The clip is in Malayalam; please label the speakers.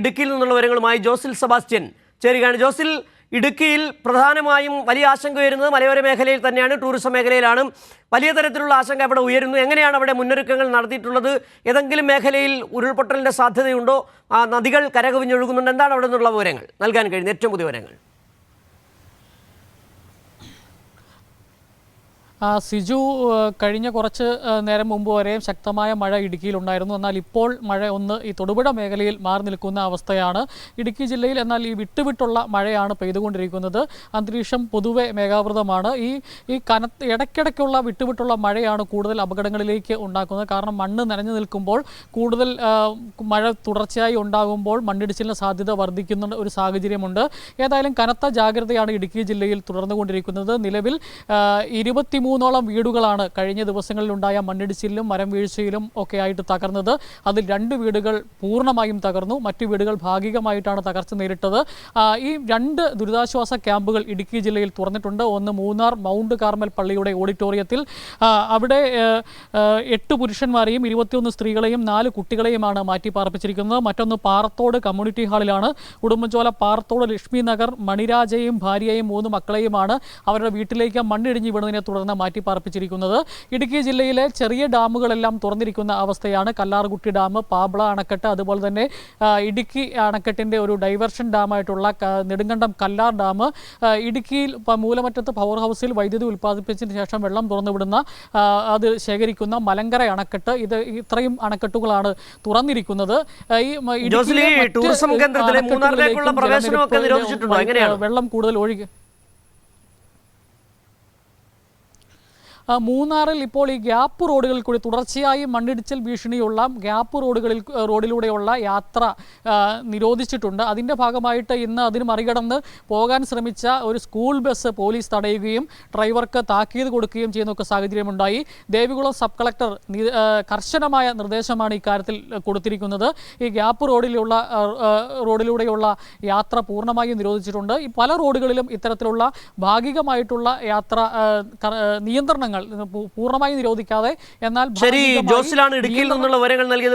Speaker 1: ഇടുക്കിയിൽ നിന്നുള്ള വിവരങ്ങളുമായി ജോസിൽ സെബാസ്റ്റ്യൻ ചേരുകയാണ്. ജോസിൽ, ഇടുക്കിയിൽ പ്രധാനമായും വലിയ ആശങ്ക ഉയരുന്നത് മലയോര മേഖലയിൽ തന്നെയാണ്, ടൂറിസം മേഖലയിലാണ്. വലിയ തരത്തിലുള്ള ആശങ്ക അവിടെ ഉയരുന്നു. എങ്ങനെയാണ് അവിടെ മുന്നൊരുക്കങ്ങൾ നടത്തിയിട്ടുള്ളത്? ഏതെങ്കിലും മേഖലയിൽ ഉരുൾപൊട്ടലിൻ്റെ സാധ്യതയുണ്ടോ? നദികൾ കരകവിഞ്ഞൊഴുകുന്നുണ്ട്? എന്താണ് അവിടെ നിന്നുള്ള വിവരങ്ങൾ നൽകാൻ കഴിയുന്നത്, ഏറ്റവും പുതിയ വിവരങ്ങൾ?
Speaker 2: സിജു, കഴിഞ്ഞ കുറച്ച് നേരം മുമ്പ് വരെയും ശക്തമായ മഴ ഇടുക്കിയിലുണ്ടായിരുന്നു. എന്നാൽ ഇപ്പോൾ മഴ ഒന്ന് ഈ തൊടുപുഴ മേഖലയിൽ മാറി നിൽക്കുന്ന അവസ്ഥയാണ് ഇടുക്കി ജില്ലയിൽ. എന്നാൽ ഈ വിട്ടുവിട്ടുള്ള മഴയാണ് പെയ്തുകൊണ്ടിരിക്കുന്നത്. അന്തരീക്ഷം പൊതുവെ മേഘാവൃതമാണ്. ഈ ഇടയ്ക്കിടയ്ക്കുള്ള വിട്ടുവിട്ടുള്ള മഴയാണ് കൂടുതൽ അപകടങ്ങളിലേക്ക് ഉണ്ടാക്കുന്നത്. കാരണം മണ്ണ് നനഞ്ഞു നിൽക്കുമ്പോൾ, കൂടുതൽ മഴ തുടർച്ചയായി ഉണ്ടാകുമ്പോൾ മണ്ണിടിച്ചിലിന് സാധ്യത വർദ്ധിക്കുന്ന ഒരു സാഹചര്യമുണ്ട്. ഏതായാലും കനത്ത ജാഗ്രതയാണ് ഇടുക്കി ജില്ലയിൽ തുടർന്നുകൊണ്ടിരിക്കുന്നത്. നിലവിൽ 23ഓളം വീടുകളാണ് കഴിഞ്ഞ ദിവസങ്ങളിലുണ്ടായ മണ്ണിടിച്ചിലിലും മരം വീഴ്ചയിലും ഒക്കെ ആയിട്ട് തകർന്നത്. അതിൽ 2 വീടുകൾ പൂർണ്ണമായും തകർന്നു, മറ്റു വീടുകൾ ഭാഗികമായിട്ടാണ് തകർച്ച നേരിട്ടത്. ഈ 2 ദുരിതാശ്വാസ ക്യാമ്പുകൾ ഇടുക്കി ജില്ലയിൽ തുറന്നിട്ടുണ്ട്. ഒന്ന് മൂന്നാർ മൗണ്ട് കാർമൽ പള്ളിയുടെ ഓഡിറ്റോറിയത്തിൽ. അവിടെ 8 പുരുഷന്മാരെയും 21 സ്ത്രീകളെയും 4 കുട്ടികളെയുമാണ് മാറ്റി പാർപ്പിച്ചിരിക്കുന്നത്. മറ്റൊന്ന് പാറത്തോട് കമ്മ്യൂണിറ്റി ഹാളിലാണ്. ഉടുമ്പൻചോല പാറത്തോട് ലക്ഷ്മി നഗർ മണിരാജയും ഭാര്യയെയും 3 മക്കളെയുമാണ് അവരുടെ വീട്ടിലേക്ക് മണ്ണിടിഞ്ഞ് വീണതിനെ തുടർന്ന് മാറ്റി പാർപ്പിച്ചിരിക്കുന്നത്. ഇടുക്കി ജില്ലയിലെ ചെറിയ ഡാമുകളെല്ലാം തുറന്നിരിക്കുന്ന അവസ്ഥയാണ്. കല്ലാർകുട്ടി ഡാം, പാബ്ല അണക്കെട്ട്, അതുപോലെ തന്നെ ഇടുക്കി അണക്കെട്ടിൻ്റെ ഒരു ഡൈവേർഷൻ ഡാമായിട്ടുള്ള നെടുങ്കണ്ടം കല്ലാർ ഡാം, ഇടുക്കിയിൽ മൂലമറ്റത്ത് പവർ ഹൗസിൽ വൈദ്യുതി ഉൽപ്പാദിപ്പിച്ചതിന് ശേഷം വെള്ളം തുറന്നുവിടുന്ന അത് ശേഖരിക്കുന്ന മലങ്കര അണക്കെട്ട്, ഇത്രയും അണക്കെട്ടുകളാണ് തുറന്നിരിക്കുന്നത്.
Speaker 1: ടൂറിസം കേന്ദ്രത്തിലെ മൂന്നാറിലേക്കുള്ള പ്രവേശനമൊക്കെ നിരോധിച്ചിട്ടുണ്ടോ? എങ്ങനെയാണ്
Speaker 2: വെള്ളം കൂടുതൽ ഒഴുകി? മൂന്നാറിൽ ഇപ്പോൾ ഈ ഗ്യാപ്പ് റോഡുകളിൽ കൂടി തുടർച്ചയായി മണ്ണിടിച്ചിൽ ഭീഷണിയുള്ള ഗ്യാപ്പ് റോഡിലൂടെയുള്ള യാത്ര നിരോധിച്ചിട്ടുണ്ട്. അതിൻ്റെ ഭാഗമായിട്ട് ഇന്ന് അതിന് മറികടന്ന് പോകാൻ ശ്രമിച്ച ഒരു സ്കൂൾ ബസ് പോലീസ് തടയുകയും ഡ്രൈവർക്ക് താക്കീത് കൊടുക്കുകയും ചെയ്യുന്നൊക്കെ സാഹചര്യമുണ്ടായി. ദേവികുളം സബ് കളക്ടർ കർശനമായ നിർദ്ദേശമാണ് ഇക്കാര്യത്തിൽ കൊടുത്തിരിക്കുന്നത്. ഈ ഗ്യാപ്പ് റോഡിലൂടെയുള്ള യാത്ര പൂർണ്ണമായും നിരോധിച്ചിട്ടുണ്ട്. ഈ പല റോഡുകളിലും ഇത്തരത്തിലുള്ള ഭാഗികമായിട്ടുള്ള യാത്ര നിയന്ത്രണങ്ങൾ പൂർണ്ണമായി നിരോധിക്കാതെ, എന്നാൽ
Speaker 1: ശരി, ജോസിലാണ് ഇടുക്കിയിൽ നിന്നുള്ള വിവരങ്ങൾ നൽകിയത്.